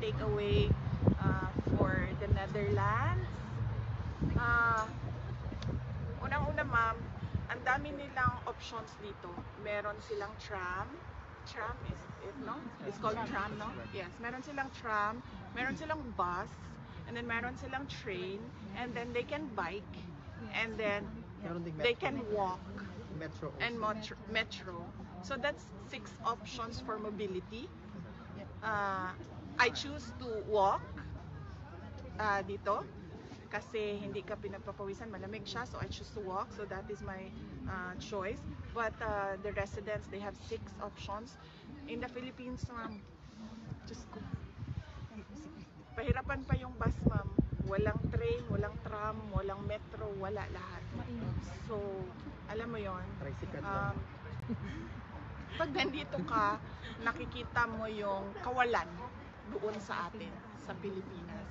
takeaway for the Netherlands. Unang-una ma'am, ang dami nilang options dito. Meron silang tram. Tram is it, no? It's called tram, no? Yes, meron silang tram, meron silang bus, and then meron silang train, and then they can bike, and then they can walk, Metro also. and metro. So that's 6 options for mobility. I choose to walk dito kasi hindi ka pinagpapawisan, malamig siya, so I choose to walk, so that is my choice. But the residents, they have 6 options. In the Philippines, ma'am, Diyos ko, pahirapan pa yung bus, ma'am. Walang train, walang tram, walang metro, wala lahat. So, alam mo yon. Tricycle lang. Pag nandito ka, nakikita mo yung kawalan doon sa atin, sa Pilipinas.